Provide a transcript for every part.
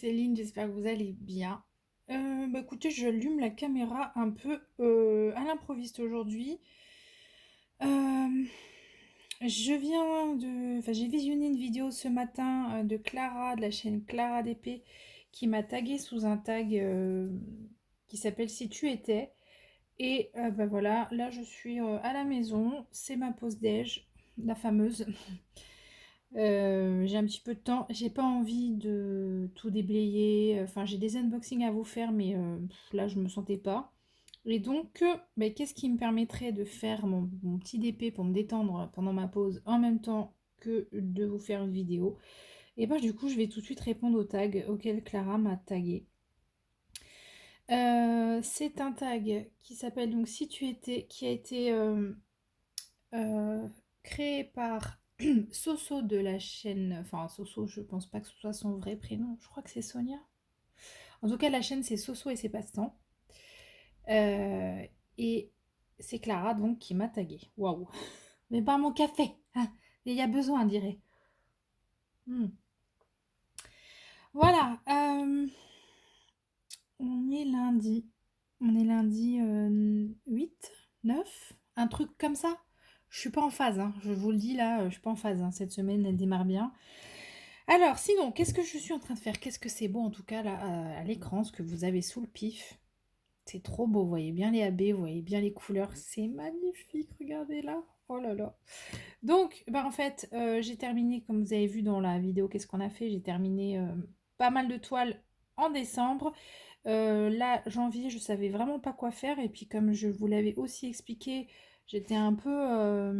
Céline, j'espère que vous allez bien. Écoutez, j'allume la caméra un peu à l'improviste aujourd'hui. Euh, j'ai visionné une vidéo ce matin de Clara, de la chaîne Clara DP, qui m'a tagué sous un tag qui s'appelle Si tu étais. Et voilà, là je suis à la maison, c'est ma pause déj, la fameuse. J'ai un petit peu de temps, j'ai pas envie de tout déblayer, enfin j'ai des unboxings à vous faire mais là je me sentais pas. Et donc qu'est-ce qui me permettrait de faire mon petit DP pour me détendre pendant ma pause en même temps que de vous faire une vidéo? Et du coup je vais tout de suite répondre au tag auquel Clara m'a tagué. C'est un tag qui s'appelle donc Si tu étais, qui a été euh, créé par Soso de la chaîne, enfin Soso, je pense pas que ce soit son vrai prénom, je crois que c'est Sonia. En tout cas, la chaîne c'est Soso et ses passe-temps. Et c'est Clara donc qui m'a tagué. Waouh! Mais pas mon café, hein. Il y a besoin, on dirait. Hmm. Voilà, on est lundi. On est lundi 8, 9, un truc comme ça. Je suis pas en phase, hein. Je vous le dis là, je suis pas en phase, hein. Cette semaine elle démarre bien. Alors, sinon, qu'est-ce que je suis en train de faire? Qu'est-ce que c'est beau en tout cas là à l'écran, ce que vous avez sous le pif. C'est trop beau, vous voyez bien les AB, vous voyez bien les couleurs, c'est magnifique, regardez là. Oh là là. Donc, en fait, j'ai terminé, comme vous avez vu dans la vidéo, qu'est-ce qu'on a fait? J'ai terminé pas mal de toiles en décembre. Là, janvier, je savais vraiment pas quoi faire. Et puis, comme je vous l'avais aussi expliqué, j'étais un peu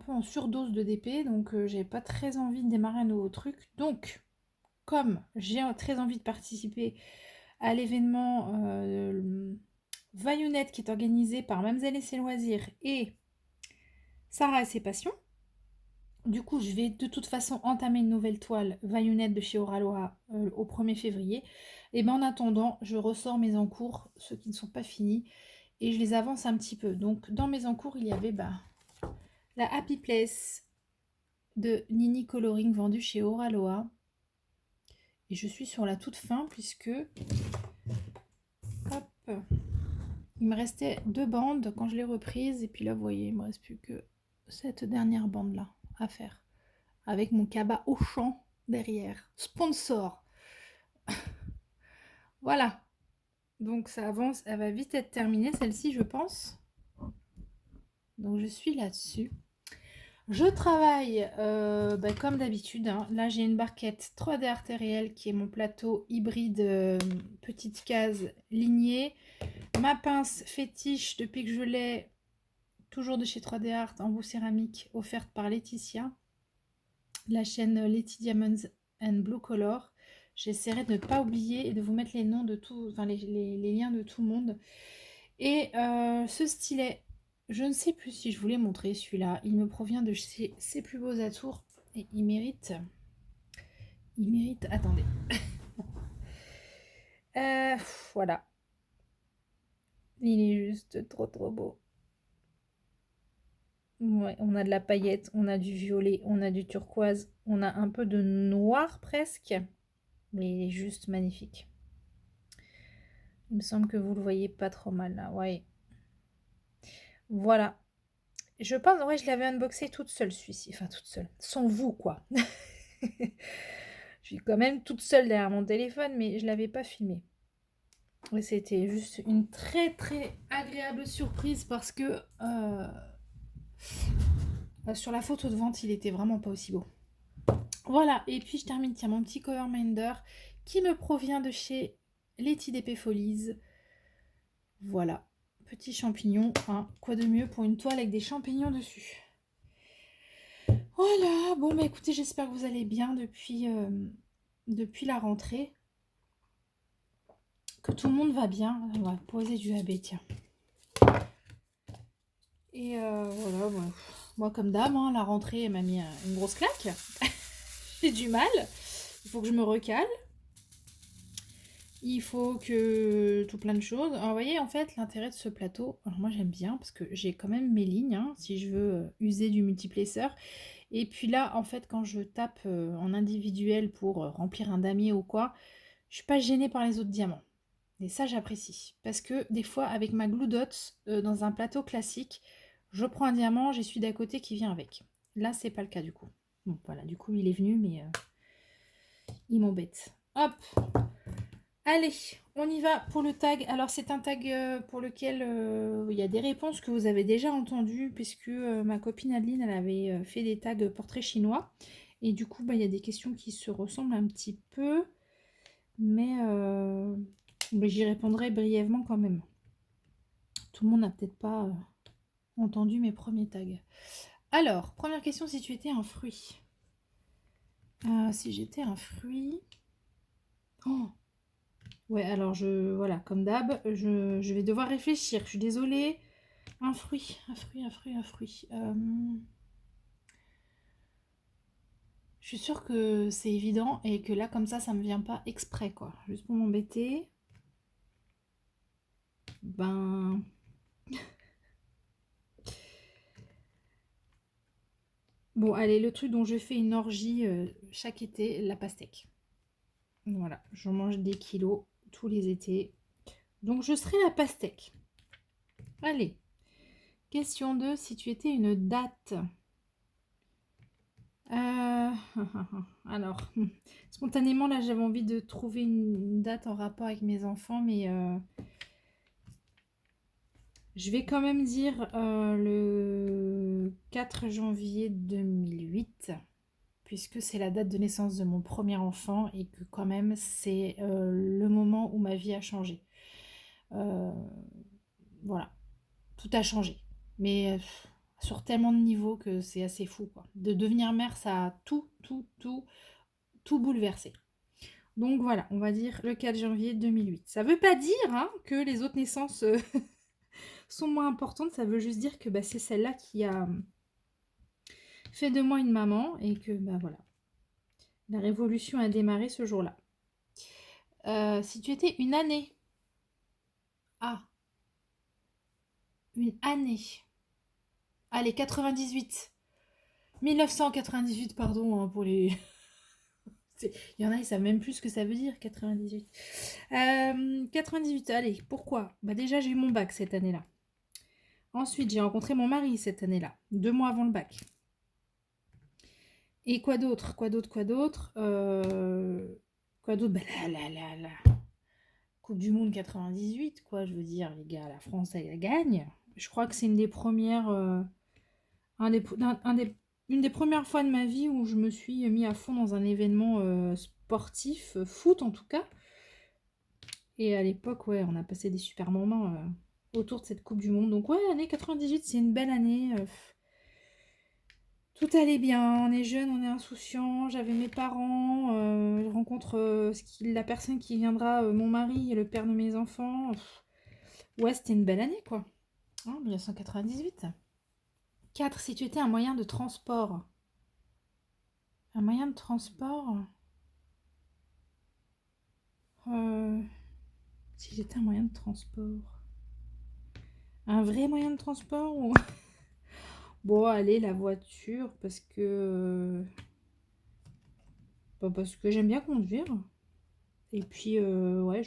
en surdose de DP, donc j'avais pas très envie de démarrer un nouveau truc. Donc, comme j'ai très envie de participer à l'événement Vaillonnette qui est organisé par Mademoiselle et ses loisirs et Sarah et ses passions, du coup je vais de toute façon entamer une nouvelle toile Vaillonnette de chez Oraloa au 1er février. Et en attendant, je ressors mes encours, ceux qui ne sont pas finis, et je les avance un petit peu. Donc dans mes encours, il y avait la Happy Place de Nini Coloring vendue chez Oraloa. Et je suis sur la toute fin puisque hop, il me restait 2 bandes quand je l'ai reprise. Et puis là, vous voyez, il me reste plus que cette dernière bande-là à faire. Avec mon cabas au champ derrière. Sponsor. Voilà. Donc ça avance. Elle va vite être terminée, celle-ci, je pense. Donc je suis là-dessus. Je travaille comme d'habitude, hein. Là, j'ai une barquette 3D artérielle qui est mon plateau hybride petite case lignée. Ma pince fétiche depuis que je l'ai, toujours de chez 3D Art en bout céramique, offerte par Laetitia, la chaîne Letty Diamonds and Blue Color. J'essaierai de ne pas oublier et de vous mettre les noms de tout, enfin les liens de tout le monde. Et ce stylet, je ne sais plus si je vous l'ai montré celui-là. Il me provient de chez Ses Plus Beaux Atours et il mérite. Attendez. Voilà. Il est juste trop trop beau. Ouais, on a de la paillette, on a du violet, on a du turquoise, on a un peu de noir presque, mais il est juste magnifique. Il me semble que vous le voyez pas trop mal là, ouais. Voilà. Je pense, ouais, je l'avais unboxé toute seule celui-ci, enfin toute seule, sans vous quoi. Je suis quand même toute seule derrière mon téléphone, mais je l'avais pas filmé. Et c'était juste une très très agréable surprise parce que sur la photo de vente, il était vraiment pas aussi beau. Voilà, et puis je termine, tiens, mon petit cover minder qui me provient de chez Letty DP Folies. Voilà, petit champignon, hein. Quoi de mieux pour une toile avec des champignons dessus. Voilà, bon écoutez, j'espère que vous allez bien depuis la rentrée. Que tout le monde va bien. On va poser du AB, tiens. Et voilà, moi comme d'hab, hein, la rentrée elle m'a mis une grosse claque. J'ai du mal. Il faut que je me recale. Il faut que tout plein de choses. Alors vous voyez en fait l'intérêt de ce plateau, alors moi j'aime bien parce que j'ai quand même mes lignes, hein, si je veux user du multiplaceur. Et puis là, en fait, quand je tape en individuel pour remplir un damier ou quoi, je suis pas gênée par les autres diamants. Et ça, j'apprécie. Parce que des fois, avec ma glue dots, dans un plateau classique, je prends un diamant, j'essuie d'à côté qui vient avec. Là, c'est pas le cas du coup. Bon, voilà, du coup, il est venu, mais il m'embête. Hop. Allez, on y va pour le tag. Alors, c'est un tag pour lequel il y a des réponses que vous avez déjà entendues, puisque ma copine Adeline, elle avait fait des tags portraits chinois. Et du coup, bah, il y a des questions qui se ressemblent un petit peu, mais j'y répondrai brièvement quand même. Tout le monde n'a peut-être pas entendu mes premiers tags. Alors, première question, si tu étais un fruit. Si j'étais un fruit... Oh, ouais, alors voilà, comme d'hab, je vais devoir réfléchir. Je suis désolée. Un fruit. Je suis sûre que c'est évident et que là, comme ça me vient pas exprès, quoi. Juste pour m'embêter. Ben... Bon, allez, le truc dont je fais une orgie chaque été, la pastèque. Voilà, j'en mange des kilos tous les étés. Donc, je serai la pastèque. Allez, question 2, si tu étais une date. Alors, spontanément, là, j'avais envie de trouver une date en rapport avec mes enfants, mais je vais quand même dire le 4 janvier 2008, puisque c'est la date de naissance de mon premier enfant et que quand même, c'est le moment où ma vie a changé. Voilà, tout a changé. Mais sur tellement de niveaux que c'est assez fou, quoi. De devenir mère, ça a tout bouleversé. Donc voilà, on va dire le 4 janvier 2008. Ça veut pas dire hein, que les autres naissances sont moins importantes, ça veut juste dire que bah, c'est celle-là qui a fait de moi une maman et que bah voilà, la révolution a démarré ce jour-là. Si tu étais une année. Ah, une année. Allez, 98. 1998, pardon, hein, pour les... Il y en a, ils savent même plus ce que ça veut dire, 98. 98, allez, pourquoi? Bah déjà, j'ai eu mon bac cette année-là. Ensuite, j'ai rencontré mon mari cette année-là, 2 mois avant le bac. Et quoi d'autre? Quoi d'autre? Quoi d'autre? Bah, la Coupe du Monde 98, quoi, je veux dire, les gars, la France, elle gagne. Je crois que c'est une des premières... une des premières fois de ma vie où je me suis mis à fond dans un événement sportif, foot en tout cas. Et à l'époque, ouais, on a passé des super moments autour de cette Coupe du Monde. Donc ouais, année 98, c'est une belle année. Tout allait bien, on est jeune, on est insouciant. J'avais mes parents, je rencontre la personne qui viendra, mon mari et le père de mes enfants. Ouais, c'était une belle année, quoi. Hein, 1998. 4, si tu étais un moyen de transport. Un moyen de transport. Si j'étais un moyen de transport. Un vrai moyen de transport ou... Bon, allez, la voiture, parce que j'aime bien conduire. Et puis, ouais,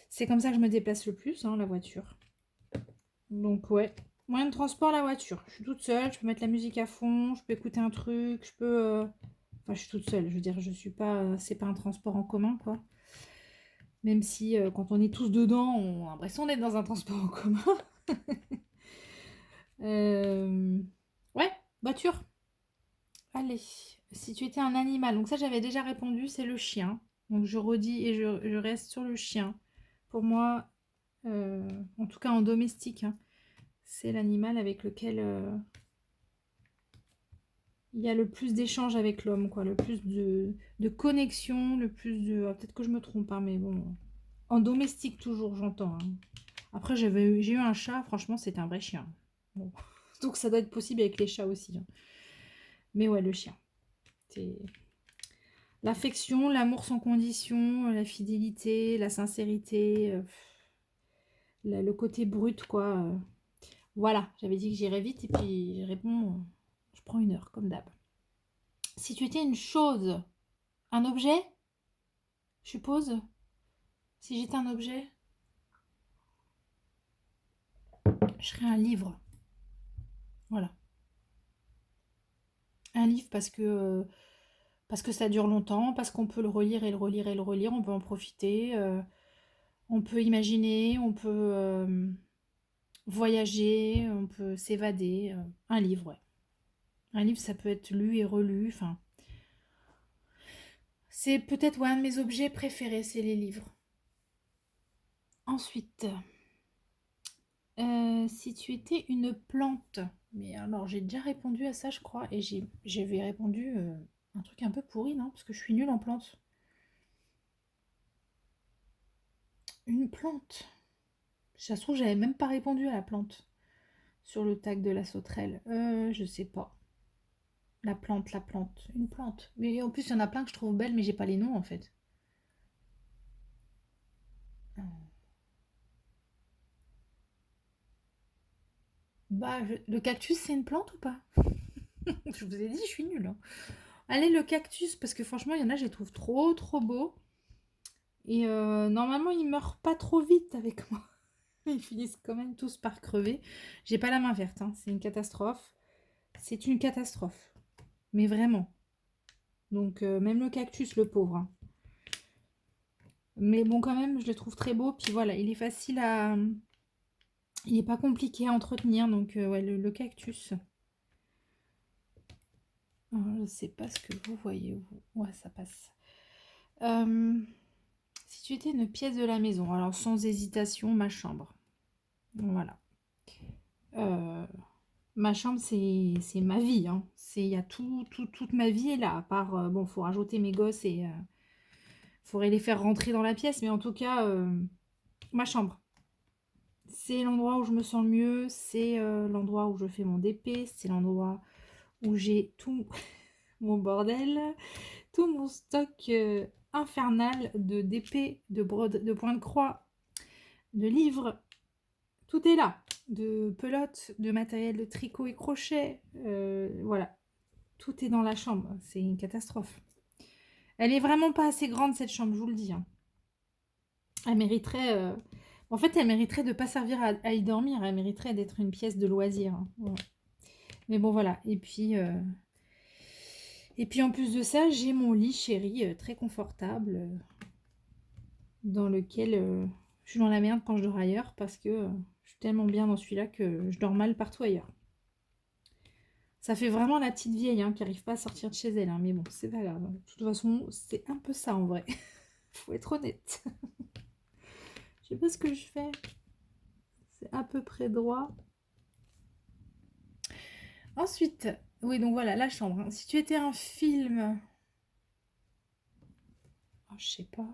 c'est comme ça que je me déplace le plus, hein, la voiture. Donc, ouais, moyen de transport, la voiture. Je suis toute seule, je peux mettre la musique à fond, je peux écouter un truc, je peux... Enfin, je suis toute seule, je veux dire, je suis pas... C'est pas un transport en commun, quoi. Même si, quand on est tous dedans, on a l'impression d'être dans un transport en commun. Ouais, voiture. Allez, si tu étais un animal, donc ça j'avais déjà répondu, c'est le chien. Donc je redis et je reste sur le chien. Pour moi, en tout cas en domestique, hein, c'est l'animal avec lequel il y a le plus d'échanges avec l'homme, quoi, le plus de connexion, le plus de... Peut-être que je me trompe, hein, mais bon. En domestique toujours, j'entends. Hein. Après, j'ai eu un chat, franchement, c'était un vrai chien. Bon. Donc ça doit être possible avec les chats aussi. Hein. Mais ouais, le chien. C'est... L'affection, l'amour sans condition, la fidélité, la sincérité, le côté brut, quoi. Voilà, j'avais dit que j'irais vite et puis je prends 1 heure, comme d'hab. Si tu étais une chose, un objet, je suppose. Si j'étais un objet, je serais un livre. Voilà. Un livre parce que ça dure longtemps, parce qu'on peut le relire et le relire et le relire, on peut en profiter, on peut imaginer, on peut voyager, on peut s'évader. Un livre, ouais. Un livre, ça peut être lu et relu, enfin. C'est peut-être ouais, un de mes objets préférés, c'est les livres. Ensuite, si tu étais une plante, mais alors j'ai déjà répondu à ça, je crois, et j'avais répondu un truc un peu pourri, non? Parce que je suis nulle en plantes. Une plante. Ça se trouve, j'avais même pas répondu à la plante sur le tag de la sauterelle. Je sais pas. La plante, une plante. Mais en plus, il y en a plein que je trouve belles, mais j'ai pas les noms en fait. Bah, le cactus, c'est une plante ou pas? Je vous ai dit, je suis nulle, hein. Allez, le cactus, parce que franchement, il y en a, je les trouve trop, trop beaux. Et normalement, ils meurent pas trop vite avec moi. Ils finissent quand même tous par crever. J'ai pas la main verte, hein. C'est une catastrophe. C'est une catastrophe. Mais vraiment. Donc, même le cactus, le pauvre, hein. Mais bon, quand même, je le trouve très beau. Puis voilà, il est facile à... Il n'est pas compliqué à entretenir. Donc, ouais, le cactus. Alors, je ne sais pas ce que vous voyez, vous. Ouais, ça passe. Si tu étais une pièce de la maison, alors sans hésitation, ma chambre. Voilà. Ma chambre, c'est ma vie, hein. Il y a toute ma vie est là. À part, bon, faut rajouter mes gosses et faudrait les faire rentrer dans la pièce. Mais en tout cas, ma chambre. C'est l'endroit où je me sens le mieux. C'est l'endroit où je fais mon DP. C'est l'endroit où j'ai tout mon bordel. Tout mon stock infernal de DP, de points de croix, de livres. Tout est là. De pelotes, de matériel de tricot et crochet. Voilà. Tout est dans la chambre. C'est une catastrophe. Elle est vraiment pas assez grande, cette chambre, je vous le dis, hein. Elle mériterait... En fait, elle mériterait de ne pas servir à y dormir. Elle mériterait d'être une pièce de loisir, hein. Ouais. Mais bon, voilà. Et puis en plus de ça, j'ai mon lit chéri, très confortable, dans lequel je suis dans la merde quand je dors ailleurs, parce que je suis tellement bien dans celui-là que je dors mal partout ailleurs. Ça fait vraiment la petite vieille, hein, qui n'arrive pas à sortir de chez elle, hein, mais bon, c'est pas grave. De toute façon, c'est un peu ça en vrai. Faut être honnête. Je sais pas ce que je fais. C'est à peu près droit. Ensuite, oui, donc voilà, la chambre, hein. Si tu étais un film... Oh, je sais pas.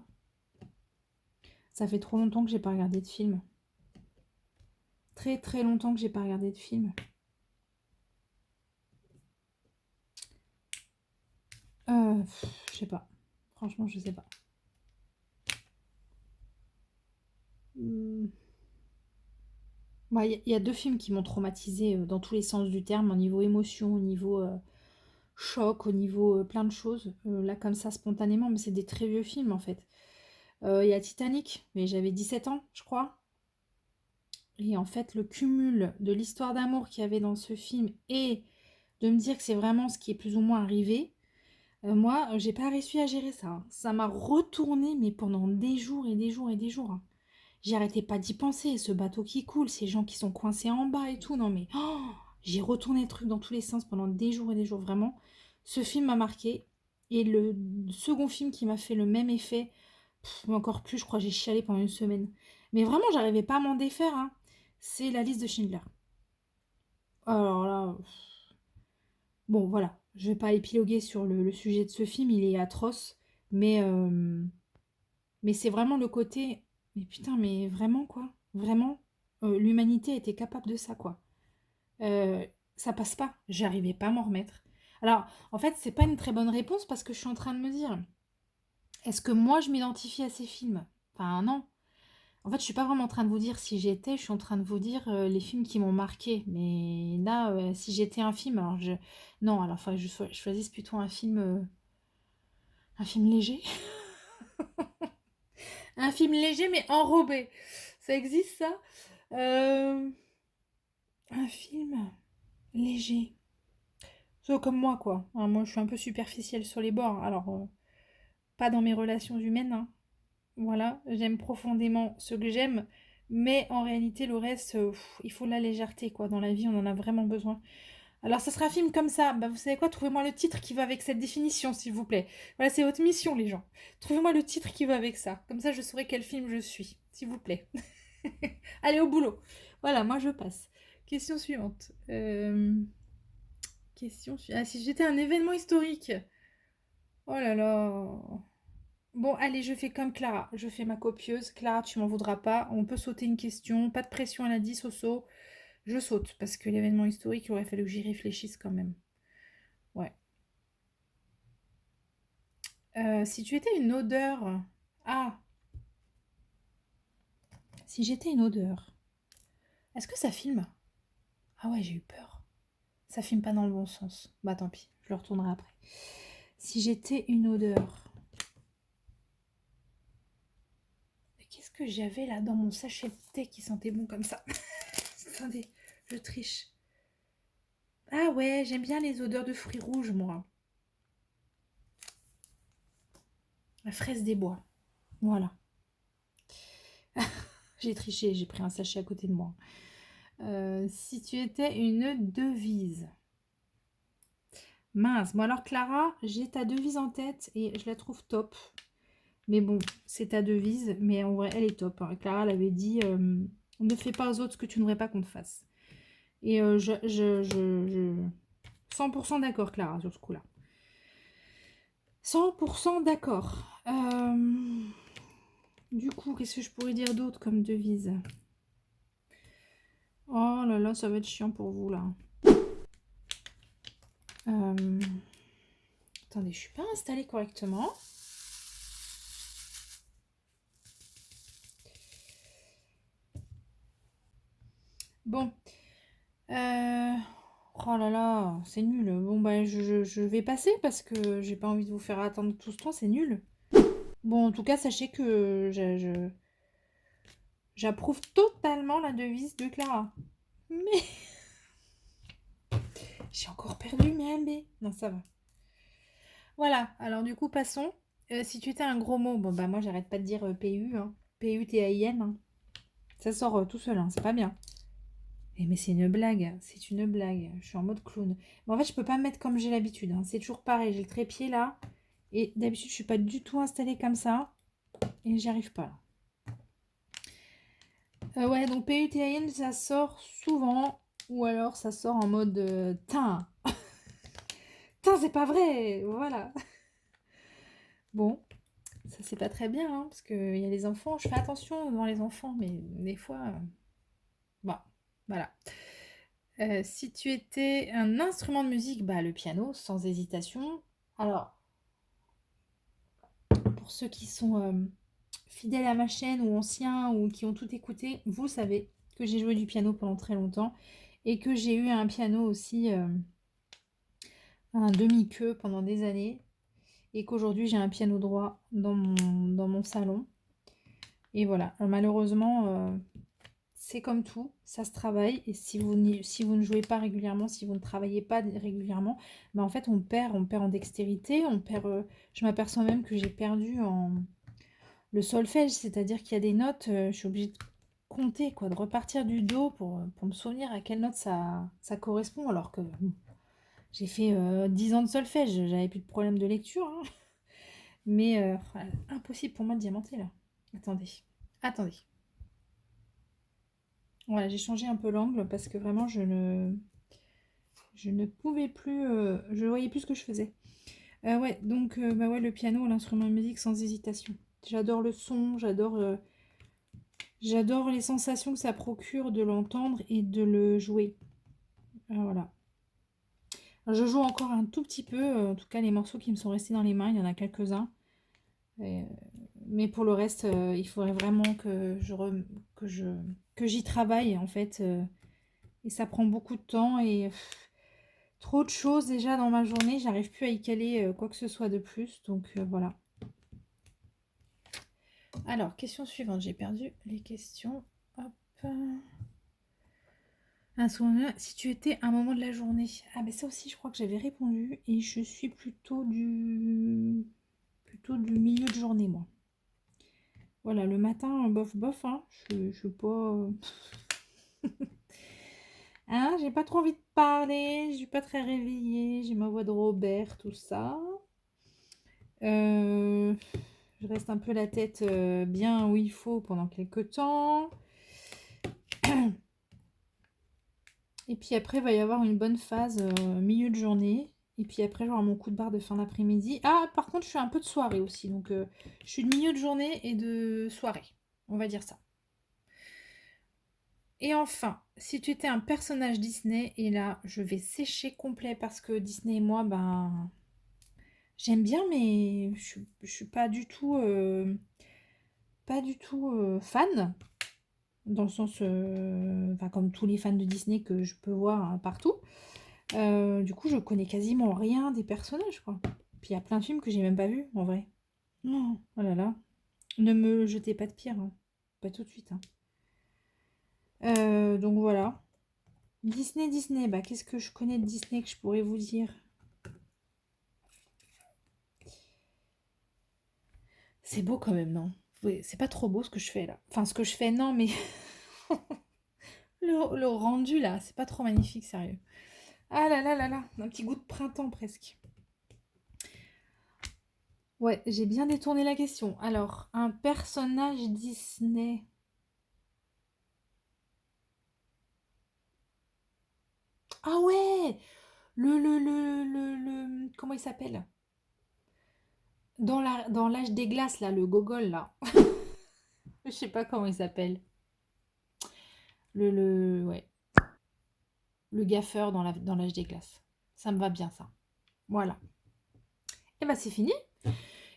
Ça fait trop longtemps que j'ai pas regardé de film. Très très longtemps que j'ai pas regardé de film. Je sais pas. Franchement, je sais pas. Bah, il y a 2 films qui m'ont traumatisée dans tous les sens du terme, au niveau émotion, au niveau choc, au niveau plein de choses. Là, comme ça, spontanément, mais c'est des très vieux films en fait. Il y a Titanic, mais j'avais 17 ans, je crois. Et en fait, le cumul de l'histoire d'amour qu'il y avait dans ce film et de me dire que c'est vraiment ce qui est plus ou moins arrivé, moi, j'ai pas réussi à gérer ça, hein. Ça m'a retourné, mais pendant des jours et des jours et des jours, hein. J'arrêtais pas d'y penser, ce bateau qui coule, ces gens qui sont coincés en bas et tout. Non mais, oh, j'ai retourné le truc dans tous les sens pendant des jours et des jours, vraiment. Ce film m'a marqué. Et le second film qui m'a fait le même effet, mais encore plus, je crois que j'ai chialé pendant 1 semaine. Mais vraiment, j'arrivais pas à m'en défaire, hein. C'est La Liste de Schindler. Alors là, bon voilà, je vais pas épiloguer sur le sujet de ce film, il est atroce. Mais, euh, mais c'est vraiment le côté... Mais putain, mais vraiment quoi? Vraiment? L'humanité était capable de ça, quoi. Ça passe pas. J'arrivais pas à m'en remettre. Alors, en fait, c'est pas une très bonne réponse parce que je suis en train de me dire, est-ce que moi je m'identifie à ces films? Enfin, non. En fait, je suis pas vraiment en train de vous dire si j'étais, je suis en train de vous dire les films qui m'ont marqué. Mais là, si j'étais un film, alors je... Non, alors faudrait que je choisisse plutôt un film léger. Un film léger mais enrobé. Ça existe ça? Euh, Un film léger. So, comme moi, quoi. Hein, moi, je suis un peu superficielle sur les bords. Alors, pas dans mes relations humaines, hein. Voilà, j'aime profondément ce que j'aime, mais en réalité, le reste, il faut de la légèreté, quoi. Dans la vie, on en a vraiment besoin. Alors, ça sera un film comme ça. Bah, vous savez quoi? Trouvez-moi le titre qui va avec cette définition, s'il vous plaît. Voilà, c'est votre mission, les gens. Trouvez-moi le titre qui va avec ça. Comme ça, je saurai quel film je suis, s'il vous plaît. Allez, au boulot. Voilà, moi, je passe. Question suivante. Ah, si j'étais un événement historique. Oh là là. Bon, allez, je fais comme Clara. Je fais ma copieuse. Clara, tu m'en voudras pas. On peut sauter une question. Pas de pression à la 10 au saut. Je saute parce que l'événement historique, il aurait fallu que j'y réfléchisse quand même. Ouais. Si tu étais une odeur. Ah, si j'étais une odeur. Est-ce que ça filme? Ah ouais, j'ai eu peur. Ça filme pas dans le bon sens. Bah tant pis, je le retournerai après. Si j'étais une odeur. Qu'est-ce que j'avais là dans mon sachet de thé qui sentait bon comme ça? Attendez, je triche. Ah ouais, j'aime bien les odeurs de fruits rouges, moi. La fraise des bois. Voilà. J'ai triché, j'ai pris un sachet à côté de moi. Si tu étais une devise. Mince. Bon alors Clara, j'ai ta devise en tête et je la trouve top. Mais bon, c'est ta devise, mais en vrai, elle est top, hein. Clara l'avait dit, ne fais pas aux autres ce que tu ne voudrais pas qu'on te fasse. Et 100% d'accord, Clara, sur ce coup-là. 100% d'accord. Du coup, qu'est-ce que je pourrais dire d'autre comme devise? Oh là là, ça va être chiant pour vous, là. Attendez, je suis pas installée correctement. Bon. Oh là là, c'est nul. Bon, bah, je vais passer parce que j'ai pas envie de vous faire attendre tout ce temps, c'est nul. Bon, en tout cas, sachez que j'approuve totalement la devise de Clara. Mais j'ai encore perdu mes MB. Non, ça va. Voilà, alors du coup, passons. Si tu étais un gros mot, bon, bah, moi, j'arrête pas de dire PU, hein. PUTAIN, hein. Ça sort tout seul, hein, c'est pas bien. Mais c'est une blague, c'est une blague. Je suis en mode clown. Mais en fait, je peux pas me mettre comme j'ai l'habitude, hein. C'est toujours pareil, j'ai le trépied là. Et d'habitude, je suis pas du tout installée comme ça. Et j'y arrive pas. Ouais, donc PUTIN, ça sort souvent. Ou alors, ça sort en mode tain. Tain, c'est pas vrai. Voilà. Bon, ça c'est pas très bien, hein, parce qu'il y a les enfants. Je fais attention devant les enfants, mais des fois... Bon, voilà. Si tu étais un instrument de musique, bah le piano, sans hésitation. Alors, pour ceux qui sont fidèles à ma chaîne ou anciens ou qui ont tout écouté, vous savez que j'ai joué du piano pendant très longtemps et que j'ai eu un piano aussi, un demi-queue pendant des années et qu'aujourd'hui j'ai un piano droit dans mon salon. Et voilà, alors, malheureusement, c'est comme tout, ça se travaille et si vous ne jouez pas régulièrement, si vous ne travaillez pas régulièrement, bah en fait on perd en dextérité, on perd, je m'aperçois même que j'ai perdu en le solfège, c'est-à-dire qu'il y a des notes, je suis obligée de compter, quoi, de repartir du do pour me souvenir à quelle note ça correspond, alors que j'ai fait 10 ans de solfège, j'avais plus de problème de lecture, hein. Mais impossible pour moi de diamanter là. Attendez, attendez. Voilà, j'ai changé un peu l'angle parce que vraiment je ne pouvais plus, je voyais plus ce que je faisais. Ouais, donc bah ouais, le piano, l'instrument de musique sans hésitation. J'adore le son, j'adore les sensations que ça procure de l'entendre et de le jouer. Voilà. Alors, je joue encore un tout petit peu, en tout cas les morceaux qui me sont restés dans les mains, il y en a quelques-uns. Mais pour le reste, il faudrait vraiment que j'y travaille, en fait. Et ça prend beaucoup de temps et trop de choses déjà dans ma journée. J'arrive plus à y caler quoi que ce soit de plus. Donc voilà. Alors, question suivante. J'ai perdu les questions. Hop. Un souvenir, si tu étais un moment de la journée. Ah, mais ça aussi, je crois que j'avais répondu. Et je suis plutôt du milieu de journée, moi. Voilà, le matin, bof, bof. Hein, je suis pas. Hein, j'ai pas trop envie de parler. Je suis pas très réveillée. J'ai ma voix de Robert, tout ça. Je reste un peu la tête bien où il faut pendant quelques temps. Et puis après, il va y avoir une bonne phase milieu de journée. Et puis après, j'aurai mon coup de barre de fin d'après-midi. Ah, par contre, je fais un peu de soirée aussi. Donc, je suis de milieu de journée et de soirée. On va dire ça. Et enfin, si tu étais un personnage Disney, et là, je vais sécher complet parce que Disney et moi, ben, j'aime bien, mais je suis pas du tout fan. Dans le sens, enfin, comme tous les fans de Disney que je peux voir hein, partout. Du coup, je connais quasiment rien des personnages, quoi. Puis il y a plein de films que j'ai même pas vus, en vrai. Oh, oh là là. Ne me jetez pas de pierre, hein. Pas tout de suite. Hein. Donc voilà. Disney, Disney. Bah, qu'est-ce que je connais de Disney que je pourrais vous dire? C'est beau quand même, non? Oui, c'est pas trop beau ce que je fais là. Enfin, ce que je fais, non, mais le rendu là, c'est pas trop magnifique, sérieux. Ah là là là là, un petit goût de printemps presque. Ouais, j'ai bien détourné la question. Alors, un personnage Disney. Ah ouais! Comment il s'appelle? Dans l'âge des glaces, là, le gogol, là. Je sais pas comment il s'appelle. Ouais. Le gaffeur dans l'âge des glaces. Ça me va bien, ça. Voilà. Et bah, c'est fini.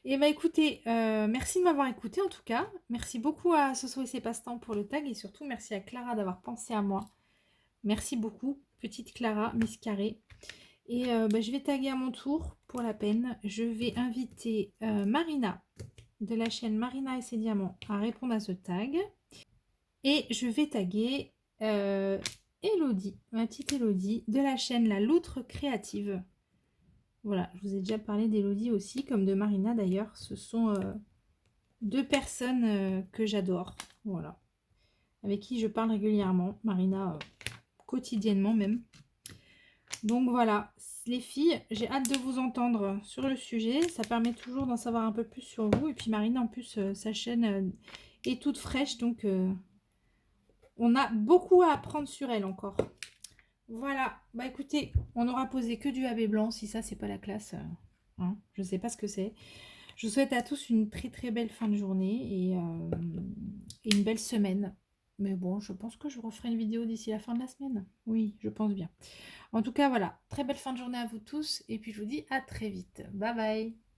Et bah, écoutez, merci de m'avoir écouté, en tout cas. Merci beaucoup à Soso et ses passe-temps pour le tag. Et surtout, merci à Clara d'avoir pensé à moi. Merci beaucoup, petite Clara, Miss Carré. Et bah, je vais taguer à mon tour, pour la peine. Je vais inviter Marina, de la chaîne Marina et ses diamants, à répondre à ce tag. Et je vais taguer Elodie, ma petite Elodie, de la chaîne La Loutre Créative. Voilà, je vous ai déjà parlé d'Elodie aussi, comme de Marina d'ailleurs. Ce sont deux personnes que j'adore. Voilà. Avec qui je parle régulièrement. Marina, quotidiennement même. Donc voilà, les filles, j'ai hâte de vous entendre sur le sujet. Ça permet toujours d'en savoir un peu plus sur vous. Et puis Marina, en plus, sa chaîne est toute fraîche. Donc, on a beaucoup à apprendre sur elle encore. Voilà, bah écoutez, on n'aura posé que du AB blanc. Si ça, c'est pas la classe, hein, je sais pas ce que c'est. Je vous souhaite à tous une très très belle fin de journée et une belle semaine. Mais bon, je pense que je referai une vidéo d'ici la fin de la semaine. Oui, je pense bien. En tout cas, voilà, très belle fin de journée à vous tous et puis je vous dis à très vite. Bye bye.